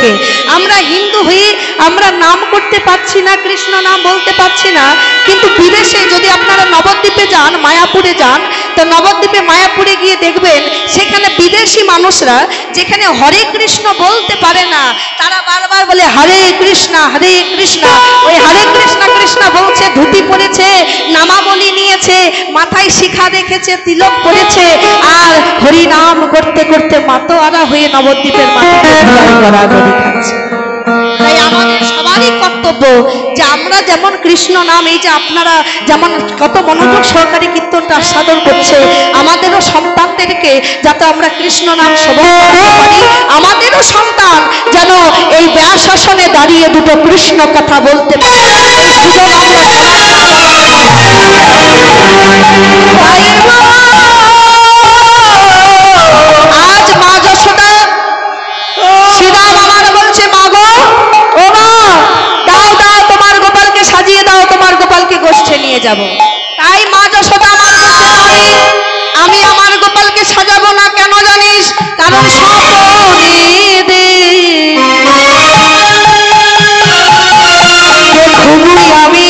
থেকে। আমরা হিন্দু হয়ে আমরা নাম করতে পারছি না, কৃষ্ণ নাম বলতে পারছি না, কিন্তু বিদেশে যদি আপনারা নবদ্বীপে যান, মায়াপুরে যান, তো নবদ্বীপে মায়াপুরে গিয়ে দেখবেন সেখানে বিদেশি মানুষরা যেখানে হরে কৃষ্ণ বলতে পারে না, তারা বারবার বলে হরে কৃষ্ণ হরে কৃষ্ণ। ওই হরে কৃষ্ণ কৃষ্ণ বলছে, ধুতি পরেছে, নামাবলী নিয়েছে, মাথায় শিখা রেখেছে, তিলক পরেছে, আর হরি নাম করতে করতে মাতোয়ারা হয়ে নবদ্বীপের মাটিতে গড়াগড়ি খাচ্ছে। তাই আমাদের সবারই কর্তব্য যে আমরা যেমন কৃষ্ণ নাম, এই যে আপনারা যেমন কত মনোযোগ সহকারে কীর্তনটা আস্বাদন করছে, আমাদেরও সন্তানদেরকে যাতে আমরা কৃষ্ণ নাম শ্রবণ করতে পারি, আমাদেরও সন্তান যেন এই ব্যাসাসনে দাঁড়িয়ে দুটো কৃষ্ণ কথা বলতে পারে, এই সুযোগ আমরা আজ মা যশোদা শ্রীরাম আমার বলছে, মা গো, ও মা, দাও দাও তোমার গোপালকে সাজিয়ে দাও, তোমার গোপালকে গোষ্ঠে নিয়ে যাব। তাই মা যশোদা আমার বলছে, আমি আমার গোপালকে সাজাবো না, কেন জানিস? কারণ স্বপনে দেখবি আমি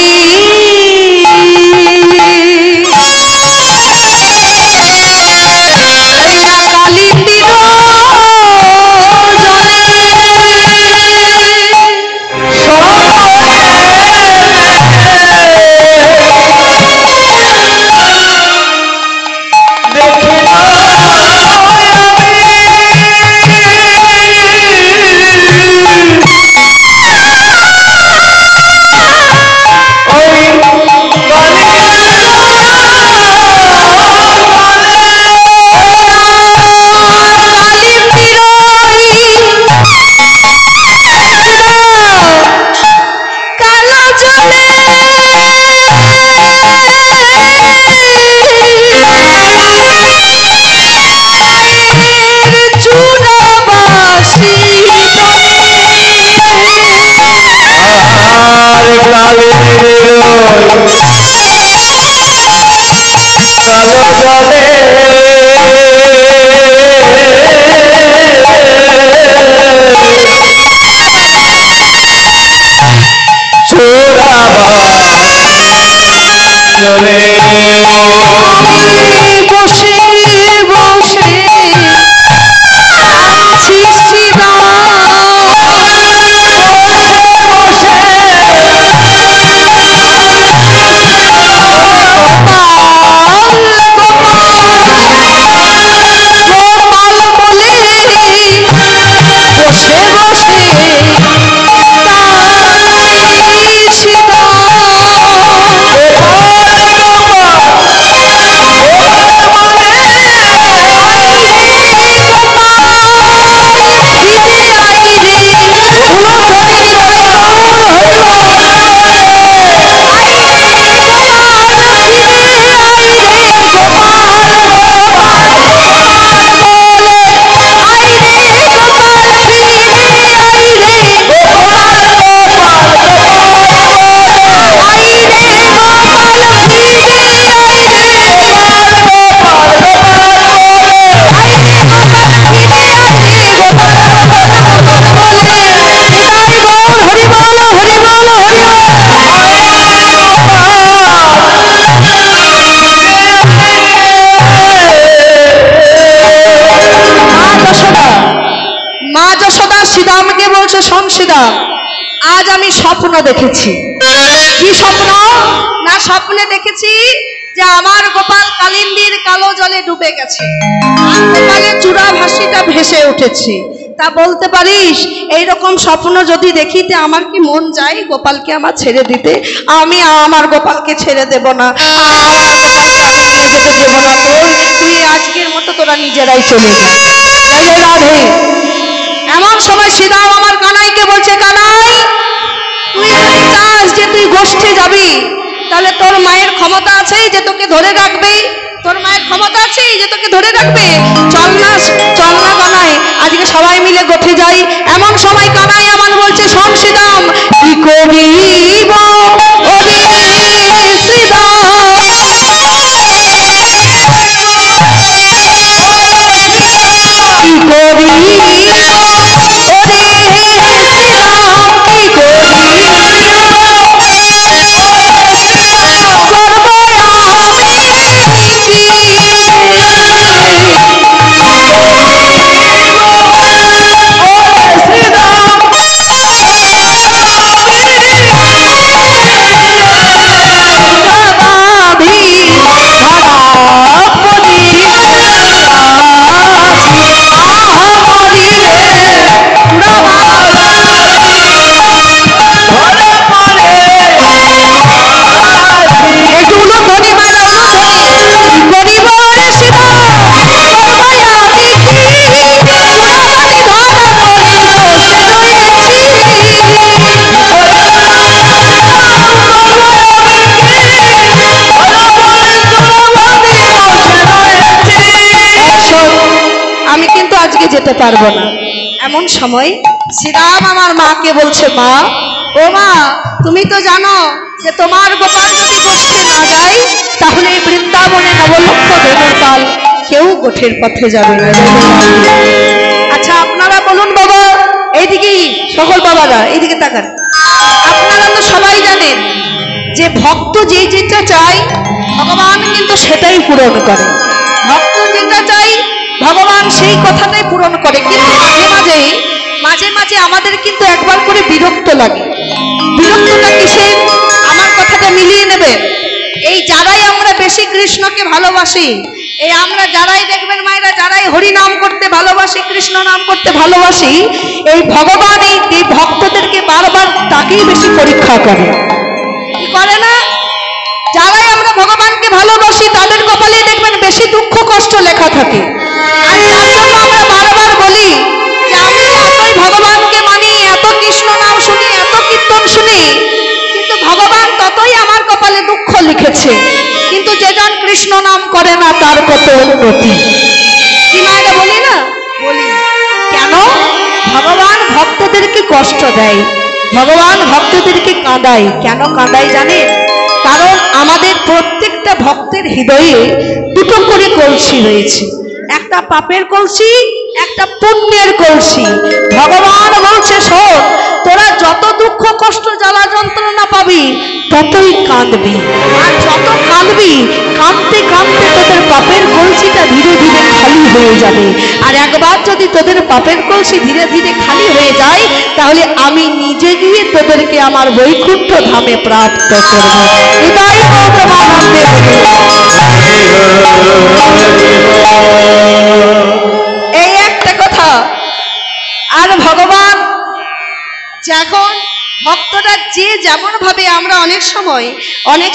আজ আমি স্বপ্ন দেখেছি। কি স্বপ্ন? না, স্বপ্নে দেখেছি যে আমার গোপাল কালিন্দীর কালো জলে ডুবে গেছে, আর গোপালের চূড়া ভাসিটা ভেসে উঠেছে। তা বলতে পারিস এইরকম স্বপ্ন যদি দেখিতে আমার কি মন যায় গোপালকে আমার ছেড়ে দিতে? আমি আমার গোপালকে ছেড়ে দেব না, আমার গোপালকে আমি নিয়ে যেতে দেব না। তুই আজকের মতো তোরা নিজেরাই চলে যা। রাধে। এমন সময় শ্রীরাম আমার কানাইকে বলছে, কানাই, তুই যদি চাস যে তুই গোষ্ঠে যাবি, তাহলে তোর মায়ের ক্ষমতা আছে যে তোকে ধরে রাখবে, তোর মায়ের ক্ষমতা আছে যে তোকে ধরে রাখবে। চল না কানাই, আজকে সবাই মিলে গোঠে যাই। এমন সময় কানাই আমার বলছে, শোন শ্রীরাম, কি করিব ওরে শ্রীরাম, কি করিব ওরে যেতে পারবো না। এমন সময় শ্রীরাম আমার মাকে বলছে, মা ও মা, তুমি তো জানো যে তোমার গোপাল যদি গোষ্ঠে না যায় তাহলে এই বৃন্দাবনে নবলক্ষ ধনুর কাল কেউ গোঠের পথে যাবে না। আচ্ছা আপনারা বলুন বাবা, এইদিকে সকল বাবারা এইদিকে তাকান। আপনারা তো সবাই জানেন যে ভক্ত যে যেটা চাই ভগবান কিন্তু সেটাই পূরণ করে। ভক্ত যেটা চাই ভগবান সেই কথাটাই পূরণ করে। কিন্তু মাঝে মাঝে আমাদের কিন্তু একবার করে বিরক্ত লাগে। বিরক্তটা কিসের? আমার কথাটা মিলিয়ে নেবেন। এই যারাই আমরা বেশি কৃষ্ণকে ভালোবাসি, এই আমরা যারাই দেখবেন মায়েরা, যারাই হরি নাম করতে ভালোবাসি, কৃষ্ণ নাম করতে ভালোবাসি, এই ভগবান এই ভক্তদেরকে বারবার তাকেই বেশি পরীক্ষা করে। কি করে না? যারাই আমরা ভগবানকে ভালোবাসি তাদের কপালে দেখবেন বেশি দুঃখ কষ্ট লেখা থাকে। আর তার জন্য আমরা বারবার বলি যে আমি এতই ভগবানকে মানি, এত কৃষ্ণ নাম শুনি, এত কীর্তন শুনি, কিন্তু ভগবান ততই আমার কপালে দুঃখ লিখেছে। কিন্তু যেজন কৃষ্ণ নাম করে না তার কত উন্নতি। কি মায়েরা বলি না? বলি। কেন? ভগবান ভক্তদেরকে কষ্ট দেয়, ভগবান ভক্তদেরকে কাঁদায়। কেন কাঁদায় জানেন? কারণ আমাদের প্রত্যেকটা ভক্তের হৃদয়ে দুটো করে কলসি রয়েছে, একটা পাপের কলসি, একটা পুণ্যের কলসি। ভগবান বলছে, শোন, তোরা যত দুঃখ কষ্ট জ্বালা যন্ত্রণা পাবি ততই কাঁদবি, আর যত কাঁদবি কাঁদতে কাঁদতে তোদের পাপের কলসিটা ধীরে ধীরে খালি হয়ে যাবে। আর একবার যদি তোদের পাপের কলসি ধীরে ধীরে খালি হয়ে যায় তাহলে আমি নিজে গিয়ে তোদেরকে আমার বৈকুণ্ঠ ধামে প্রাপ্ত করব। এটাই এই একটা কথা। আর ভগবান যখন ভক্তরা যে যেমন ভাবে, আমরা অনেক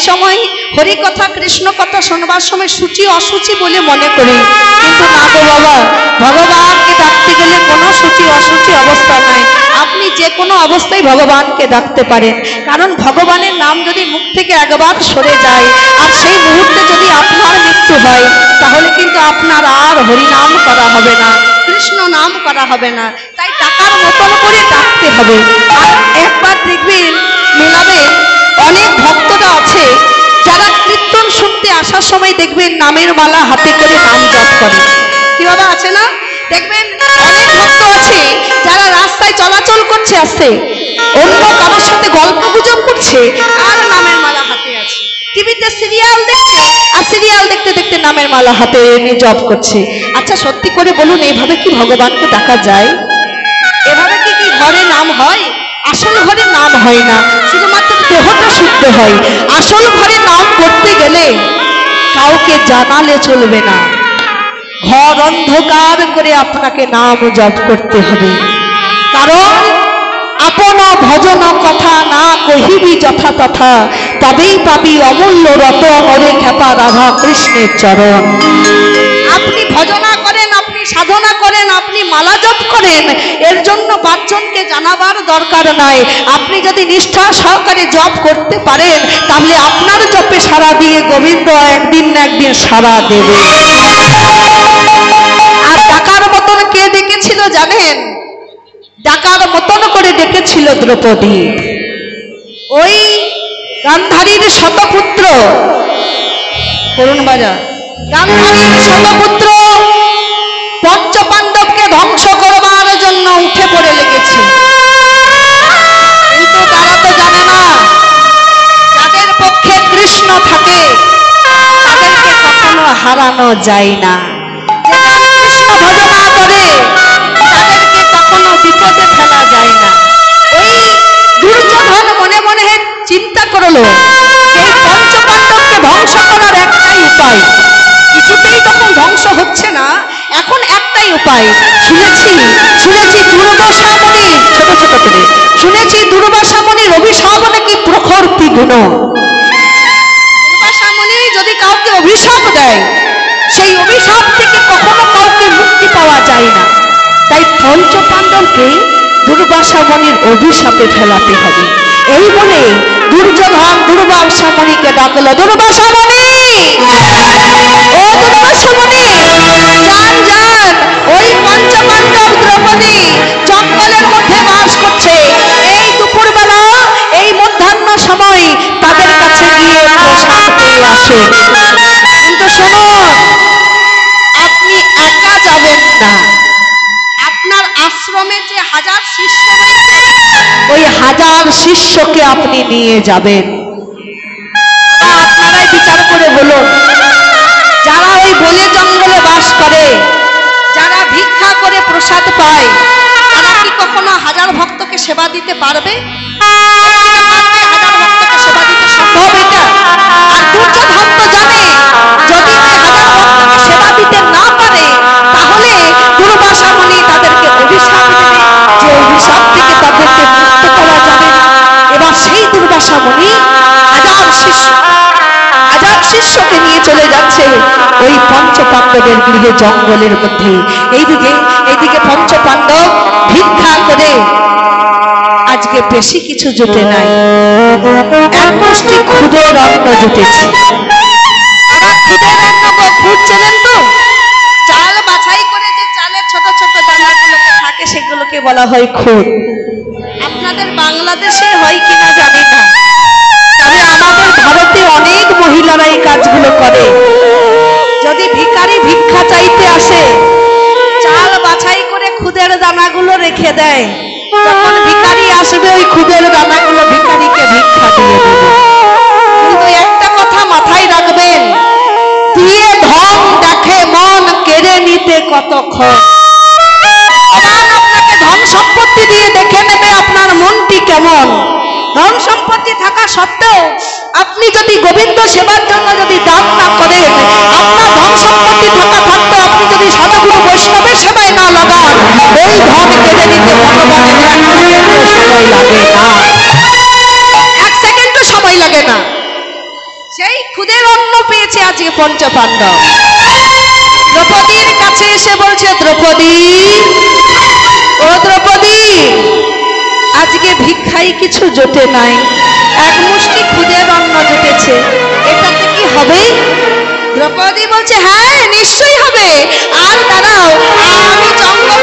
সময় হরি কথা কৃষ্ণ কথা শোনবার সময় সূচি অসুচি বলে মনে করি, কিন্তু না গো বাবা, ভগবানকে ডাকতে গেলে কোনো সূচি অসুচি অবস্থা নাই। আপনি যে কোনো অবস্থায় ভগবানকে ডাকতে পারেন, কারণ ভগবানের নাম যদি মুখ থেকে একবার সরে যায় আর সেই মুহূর্তে যদি আপনার মৃত্যু হয় তাহলে কিন্তু আপনার আর হরি নাম করা হবে না, কৃষ্ণ নাম করা হবে না। তাই টাকার মতন করে ডাকতে হবে। আর একবার দেখবেন মেলাবে অনেক ভক্তরা আছে যারা কীর্তন শুনতে আসার সময় দেখবেন নামের মালা হাতে করে নাম জপ করে। কি বাবা আছে না? দেখবেন অনেক ভক্ত আছে যারা রাস্তায় চলাচল করছে, আসছে অন্য কারোর সাথে গল্প গুজব করছে আর নামের মালা হাতে আছে। টিভিতে সিরিয়াল দেখছে আর সিরিয়াল দেখতে দেখতে নামের মালা হাতে এনে জপ করছে। আচ্ছা সত্যি করে বলুন, এইভাবে কি ভগবানকে ডাকা যায়? এভাবে কি ঘরে নাম হয়? আসল ঘরে নাম হয় না, শুধুমাত্র দেহটা শুদ্ধ হয়। আসল ঘরে নাম করতে গেলে কাউকে জানালে চলবে না, ঘর অন্ধকার করে আপনাকে নাম জপ করতে হবে। কারণ আপন ভজন কথা না কহিবি যথা তথা, তবেই পাবি অমূল্য রতন ওরে খেপা রাধা কৃষ্ণের চরণ। আপনি ভজনা করেন, আপনি সাধনা করেন, আপনি মালা জপ করেন, এর জন্য পাঁচজনকে জানাবার দরকার নাই। আপনি যদি নিষ্ঠা সহকারে জপ করতে পারেন তাহলে আপনার জপে সারা দিয়ে গোবিন্দ একদিন না একদিন সারা দেবে। আর ডাকার মতন কে ডেকেছিল জানেন? ডাকার মতন করে ডেকেছিল দ্রৌপদী। ওই গান্ধারীর শতপুত্র, করুণ বাজার, গান্ধারীর শতপুত্র পঞ্চপাণ্ডবকে ধ্বংস করবার জন্য উঠে পড়ে লেগেছে। কিন্তু তারা তো জানে না, যাদের পক্ষে কৃষ্ণ থাকে তাদেরকে কখনো হারানো যায় না। যারা কৃষ্ণ ভজনা করে তাদেরকে কখনো বিপদে ফেলা যায় না। ওই দুর্যোধন মনে মনে চিন্তা করলো, এই পঞ্চপাণ্ডবকে ধ্বংস করার একটাই উপায়, কিছুতেই তখন ধ্বংস হচ্ছে না, এখন একটাই উপায়। শুনেছি দুর্বাসা মুনি, ছোট ছোট করে শুনেছি দুর্বাসা মুনির অভিশাপ নাকি প্রখর তীক্ষ্ণ। দুর্বাসা মুনি যদি কাউকে অভিশাপ দেয় সেই অভিশাপ থেকে কখনো কাউকে মুক্তি পাওয়া যায় না। তাই পঞ্চপাণ্ডবকে দুর্বাসা মুনির অভিশাপে ফেলাতে হবে। এই বলে দুর্যোধন দুর্বাসা মুনিকে ডাকলো, দুর্বাসা মুনি, ও দুর্বাসা মুনি, যান যান, ওই পঞ্চপাণ্ডব দ্রৌপদী জঙ্গলের মধ্যে বাস করছে। এই দুপুরবেলা এই মধ্যাহ্ন সময় তাদের কাছে গিয়ে প্রসাদ পেয়ে আসে। কিন্তু শুনুন, আপনি একা যাবেন না, আপনার আশ্রমে যে 1000 শিষ্য রয়েছে ওই 1000 শিষ্যকে আপনি নিয়ে যাবেন। আপনারাই বিচার করে বলুন, যারা ওই বনে জঙ্গলে বাস করে, যারা ভিক্ষা করে প্রসাদ পায়, তারা কি কখনো 1000 ভক্তকে সেবা দিতে পারবে? 1000 ভক্তকে সেবা দিতে সম্ভব এটা? আর দুর্যোধন তো জানে, যদি 1000 ভক্তকে সেবা দিতে না পারে তাহলে দুর্বাসা মুনি তাদেরকে অভিশাপ দেবে, যে অভিশাপ থেকে তাদেরকে মুক্ত করা যাবে না। এবার সেই দুর্বাসা মুনি 1000 শিষ্যকে নিয়ে চলে যাচ্ছে ওই পঞ্চপাণ্ডবের গৃহে জঙ্গলের মধ্যে। এইদিকে পঞ্চপাণ্ডব ভিক্ষা করে আজকে বেশি কিছু জুটে নাই, এক মুষ্টি খুদের অন্ন জুটেছে। খুদের অন্ন খুঁজছিলেন তো, চাল বাছাই করে যে চালের ছোট ছোট দানাগুলোকে থাকে সেগুলোকে বলা হয় খুদ। আপনাদের বাংলাদেশে হয় কিনা জানি না, তবে আমাদের ভারতে অনেক মহিলারা এই কাজগুলো করে। যদি ভিখারি ভিক্ষা চাইতে আসে, চাল বাছাই করে খুদের দানাগুলো রেখে দেয়, যখন ভিখারি আসবে ওই খুদের দানাগুলো ভিখারিকে ভিক্ষা দিয়ে দেবে। কিন্তু একটা কথা মাথায় রাখবেন, দিয়ে ধন দেখে মন কেড়ে নিতে কতক্ষণ। আপনাকে ধন সম্পত্তি দিয়ে দেখে নেবে আপনার মনটি কেমন। ধন সম্পত্তি থাকা সত্ত্বেও আপনি যদি গোবিন্দ সেবার জন্য যদি দান না করেন, আপনার ধন সম্পত্তি থাকা সত্ত্বেও আপনি যদি সাধুগুরু বৈষ্ণবের সেবায় না লাগান, ওই ধন কেড়ে নিতে ভগবানের 1 সেকেন্ডও সময় লাগে না, 1 সেকেন্ডও সময় লাগে না। সেই খুদের অন্ন পেয়েছে আজকে পঞ্চপাণ্ডব। দ্রৌপদীর কাছে এসে বলছে, দ্রৌপদী, ও দ্রৌপদী, আজকে ভিক্ষায় কিছু জোটে নাই, এক মুষ্টি খুদের অন্ন জুটেছে, এটাতে কি হবে? দ্রৌপদী বলছে, হ্যাঁ নিশ্চয়ই হবে। আর দাঁড়াও, আমি জঙ্গল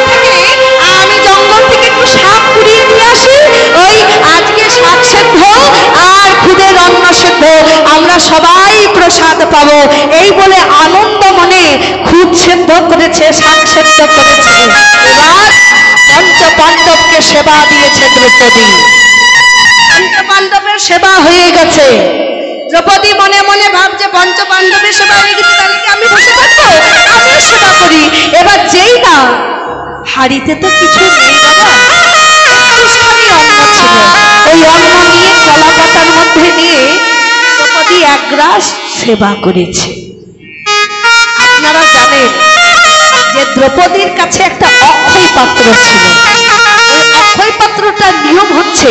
থেকে একটু শাক কুড়িয়ে নিয়ে আসি, ওই আজকে শাক সেদ্ধ আর খুদের অন্ন সেদ্ধ আমরা সবাই প্রসাদ পাবো। এই বলে আনন্দ মনে খুদ সেদ্ধ করেছে, শাক সেদ্ধ করেছে। এবার পঞ্চপাণ্ডবকে সেবা দিয়েছে দ্রৌপদী। পঞ্চপাণ্ডবের সেবা হয়ে গেছে। দ্রৌপদী মনে মনে ভাবছে, পঞ্চপাণ্ডবের সেবা হয়ে গেছে, তাহলে কি আমি বসে থাকবো? আমিও সেবা করি। এবার যেই না, হাড়িতে তো কিছু নেই বাবা, অন্ন ছিল, ওই অন্ন নিয়ে কলা পাতার মধ্যে নিয়ে দ্রৌপদী 1 গ্রাস সেবা করেছে। আপনারা জানেন যে দ্রৌপদীর কাছে একটা অক্ষয় পাত্র ছিল। ওই অক্ষয় পাত্রটার নিয়ম হচ্ছে,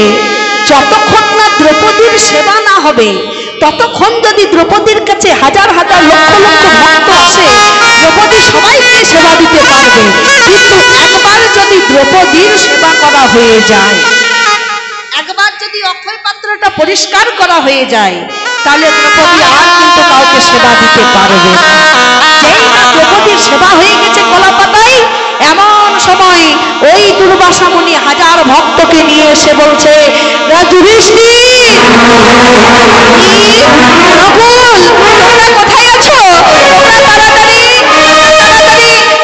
যতক্ষণ না দ্রৌপদীর সেবা না হবে ততক্ষণ যদি দ্রৌপদীর কাছে 1000 1000 লক্ষ লক্ষ ভক্ত আসে, দ্রৌপদী সবাইকে সেবা দিতে পারবে। কিন্তু একবার যদি দ্রৌপদীর সেবা করা হয়ে যায়, একবার যদি অক্ষয় পাত্রটা পরিষ্কার করা হয়ে যায়, তাহলে দ্রৌপদী আর কিন্তু কাউকে সেবা দিতে পারবে না। যেই না দ্রৌপদীর সেবা হয়ে গেছে কলা পাতায়, এমন সময় ওই দুর্বাসা মুনি 1000 ভক্তকে নিয়ে এসে বলছে, যুধিষ্ঠির, নকুল, তোমরা কোথায় আছো? তোমরা তাড়াতাড়ি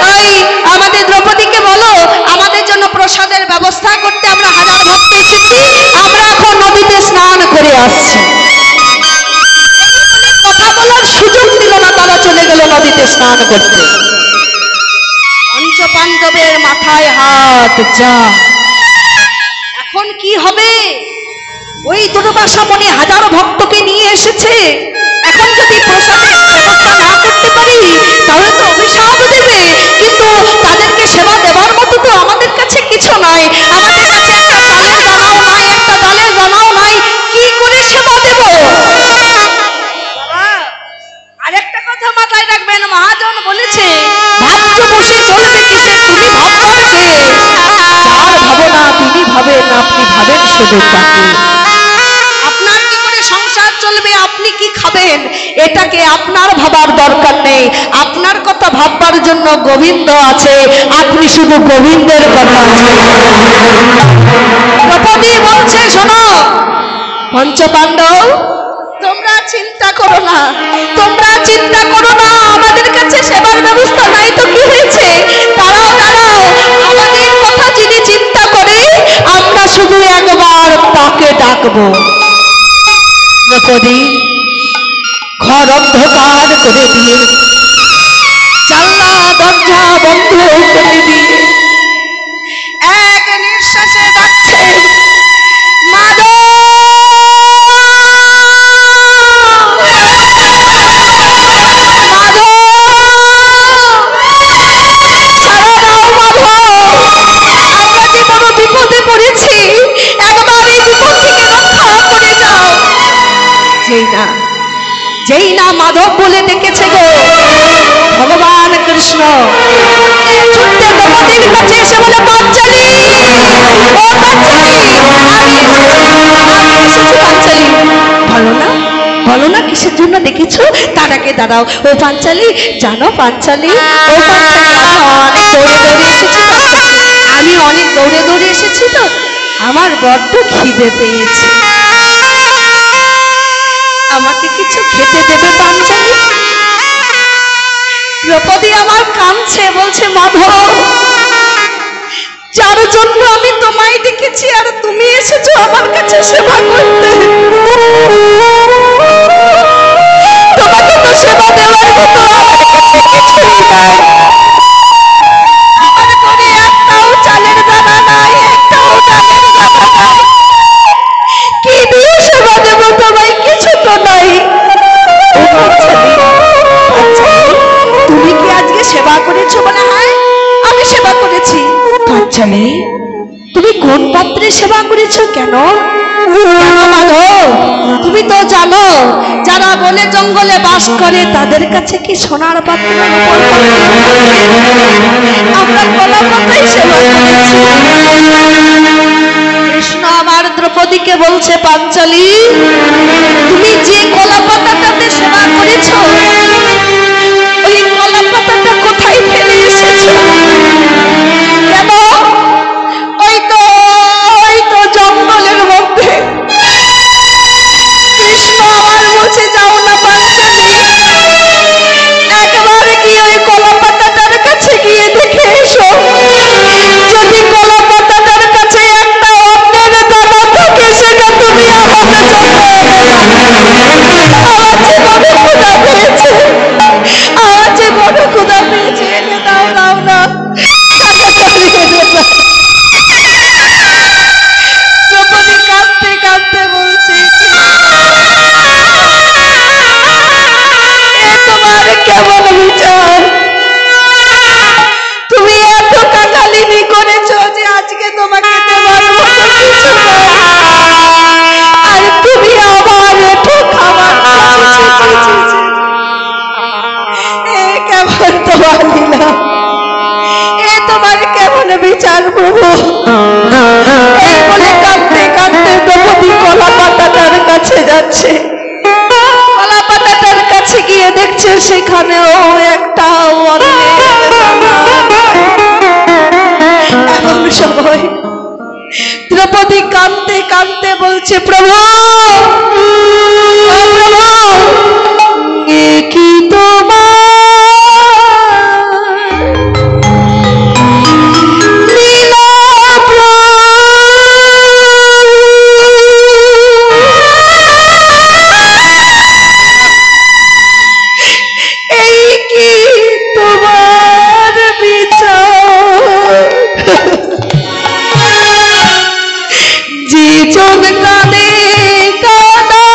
ওই আমাদের দ্রৌপদীকে বলো আমাদের জন্য প্রসাদের ব্যবস্থা করতে। আমরা 1000 ভক্ত এসেছি, আমরা এখন নদীতে স্নান করে আসছি। কথা বলার সুযোগ দিল না, তারা চলে গেল নদীতে স্নান করতে। পঞ্চপাণ্ডবের মাথায় হাত, যা এখন কি হবে? ওই দুর্বাসা মুনি 1000 ভক্তকে নিয়ে এসেছে, এখন যদি প্রসাদের ব্যবস্থা না করতে পারি তাহলে তো অভিশাপ দেবে। কিন্তু তাদেরকে সেবা দেওয়ার মতো তো আমাদের কাছে কিছু নাই, আমাদের কাছে একটা চালের দানাও নাই, একটা ডালের দানাও নাই, কি করে সেবা দেব? আরেকটা কথা মাথায় রাখবেন, মহাজন বলেছে, ভাবছ বসে চলবে কিসে, তুমি ভাববার কে? যার ভাবনা তিনি ভাবেন, আপনি ভাবেন শুধু তাকে। আপনার কি করে সংসার চলবে, আপনি কি খাবেন, এটাকে আপনার ভাবার দরকার নেই, আপনার কথা ভাববার জন্য গোবিন্দ আছে, আপনি শুধু গোবিন্দের কথা দ্রৌপদী বলছে, শোনো পঞ্চপাণ্ডব, তোমরা চিন্তা করো না, তোমরা চিন্তা করো না, আমাদের কাছে সেবার ব্যবস্থা নাই তো কি হয়েছে, দাঁড়াও দাঁড়াও, আমাদের কথা যিনি চিন্তা করে আমরা শুধু একবার তাকে ডাকবো। দ্রৌপদী ঘর অন্ধকার করে দিয়ে, জানলা দরজা বন্ধ করে দিয়ে এক নিঃশ্বাসে ডাকছে, মাধব যেই না মাধব বলে ডেকেছে গো ভগবান কৃষ্ণ, ছুটতে দ্রৌপদীর কাছে এসে বলে, পাঞ্চালী, ও পাঞ্চালী, আমি এসেছি পাঞ্চালী। বলো না, বলো না কিসের জন্য ডেকেছো, তার আগে দাঁড়াও। ও পাঞ্চালী, জানো পাঞ্চালী, ও পাঞ্চালী, আমি অনেক দৌড়ে দৌড়ে এসেছি তো, আমার বড্ড খিদে পেয়েছে, আমাকে কিছু খেতে দেবে পাঞ্চালী? দ্রৌপদী আমার কাঁদছে, বলছে, মাধব, যার জন্য আমি তোমায় ডেকেছি আর তুমি এসেছো আমার কাছে সেবা করতে, তোমাকে তো সেবা দেওয়ার মতো আমার ঘরে একটাও চালের দানা নাই, একটাও ডালের দানা নাই, কি দিয়ে সেবা দেবো তোমায়, কিছু তো নাই। তুমি কি আজকে সেবা করেছো? মনে হয় আমি সেবা করেছি। পাঞ্চালী, তুমি কোন পাত্রে সেবা করেছো? কেন মাধব, তুমি তো জানো যারা বনে জঙ্গলে বাস করে তাদের কাছে কি সোনার পাত্র, আমরা কলা পাতায় সেবা করেছি। কৃষ্ণ আমার দ্রৌপদীকে বলছে, পাঞ্চালী, তুমি যে কলা পাতাটাতে সেবা করেছো ওই কলা পাতাটা কোথায় ফেলে এসেছো? কেন? ওই তো জঙ্গলের মধ্যে। কৃষ্ণ আমার বলছে, যাও না পাঞ্চালী, একবার কি ওই কলা পাতাটার কাছে গিয়ে দেখে এসো, যদি কলা পাতাটার কাছে একটা অন্যের দানা থাকে সেটা তুমি আমাদের জন্য আমার যে বড় ক্ষুধা পেয়েছে, আমার যে বড় ক্ষুধা পেয়েছে, এনে দাও, দাও না, দ্রৌপদী কাঁদতে কাঁদতে বলছে, এ তোমার কেমন বিচার, তুমি এত কাকালিনি করেছো যে আজকে তোমাকে দেওয়ার মতো কিছু নাই, আর তুমি আবার এত খাবার, এ কেমন তোমার লীলা, এ তোমার কেমন বিচার প্রভু। এই বলে কাঁদতে কাঁদতে দ্রৌপদী কলা পাতাটার কাছে যাচ্ছে, কলা পাতাটার কাছে গিয়ে দেখছে সেখানেও একটা এমন সময় দ্রৌপদী কাঁদতে কাঁদতে বলছে, প্রভু, প্রভু, এ কি তোমার জীজন কাঁদে কাঁদা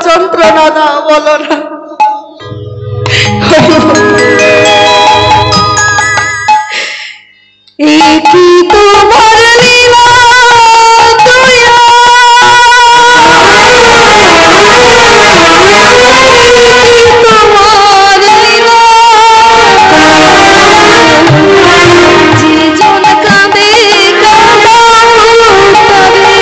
যন্ত্রণা না বলো না। কি তোমার লীলা দয়া, তোমার লীলা যে জন কাঁদে কাঁদাও তবে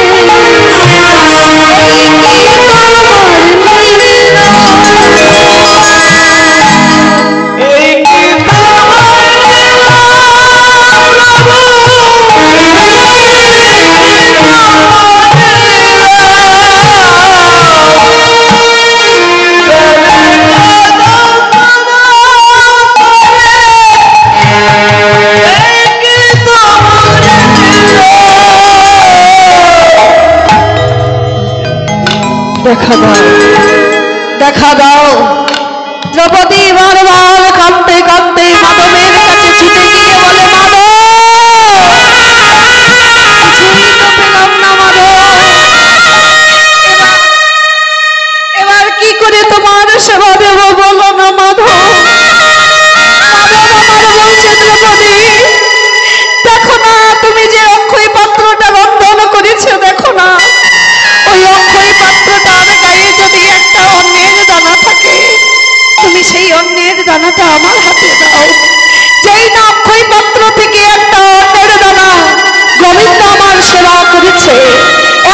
দেখা দাও, দেখা দাও। দ্রৌপদী বারবার কাঁদতে কাঁদতে মাধবের কাছে ছুটে গিয়ে বলে, মাধব, কিছুই তো পেলাম না মাধব, এবার কি করে তোমার সেবা দেব বলো না মাধব। মাধব আমার বলছে, দ্রৌপদী দেখো না, তুমি যে অক্ষয় পাত্রটা রন্ধন করেছো, দেখো না ওই অক্ষয় পাত্রটার গায়ে যদি একটা অন্যের দানা থাকে, তুমি সেই অন্যের দানাটা আমার হাতে দাও। যেই না অক্ষয় পাত্র থেকে একটা অন্যের দানা গোবিন্দ আমার সেবা করেছে,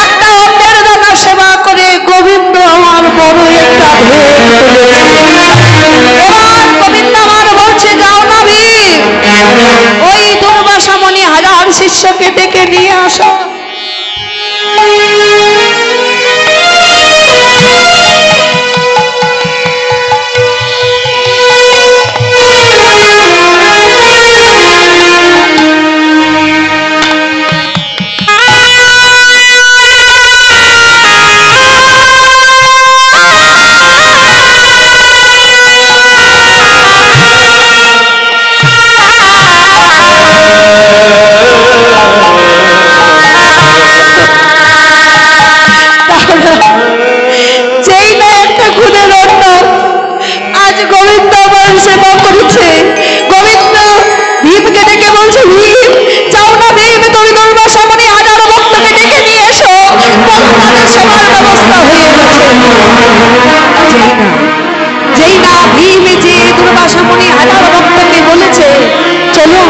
একটা অন্যের দানা সেবা করে গোবিন্দ আমার বড় একটা ভেদ তুলেছে। এবার গোবিন্দ আমার বলছে, যাও না বীর, ওই দুর্বাসা মণি হাজার শিষ্যকে ডেকে নিয়ে আসো। যেই না একটা খুদের অন্ন আজ গোবিন্দ আমার সেবা করেছে, গোবিন্দ ভীমকে ডেকে বলছে, ভীম যাও না ভীম, তুমি দুর্বাসা মণি হাজার ভক্তকে ডেকে নিয়ে এসো, তাদের সেবার ব্যবস্থা হয়ে গেছে। যেই না ভীম যে দুর্বাসা মণি হাজার ভক্তকে বলেছে, চলো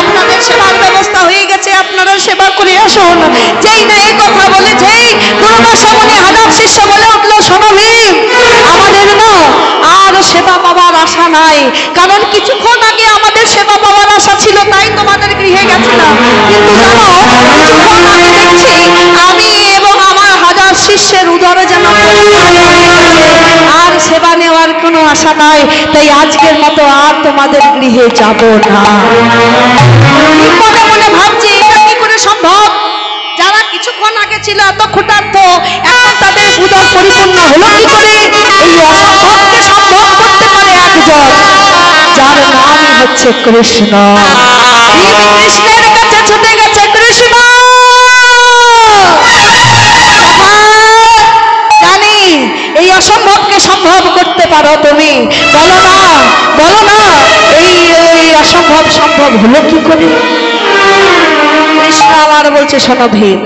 আপনাদের সেবার ব্যবস্থা হয়ে গেছে, আপনারা সেবা করে আসুন, যেই না এই কথা বলেছেই দুর্বাসা মণি হাজার শিষ্য বলে উঠলো, শোনো ভীম, আমাদের না আর সেবা পাওয়ার আশা নাই, কারণ কিছুক্ষণ আগে আমাদের সেবা পাওয়ার আশা ছিল, তাই তোমাদের গৃহে গেছিলাম, কিন্তু জানো কিছুক্ষণ আগে দেখছি আমি এবং আমার হাজার শিষ্যের উদরে যেন আর সেবা নেওয়ার কোনো আশা নাই, তাই আজকের মতো আর তোমাদের গৃহে যাব না। মনে মনে ভাবছি এটা কি করে সম্ভব, যারা কিছুক্ষণ আগে ছিল এত ক্ষুধার্ত, এখন তাদের উদর পরিপূর্ণ হলো কি করে? এই অসম্ভবকে সম্ভব করতে পারে একজন, যার নামই হচ্ছে কৃষ্ণ। কৃষ্ণের কাছে ছুটে গেছে কৃষ্ণ, জানি এই অসম্ভবকে সম্ভব করতে পারো তুমি, বলো না, বলো না এই অসম্ভব সম্ভব হলো কি করে? কৃষ্ণ আমার বলছে, শোনো ভীম,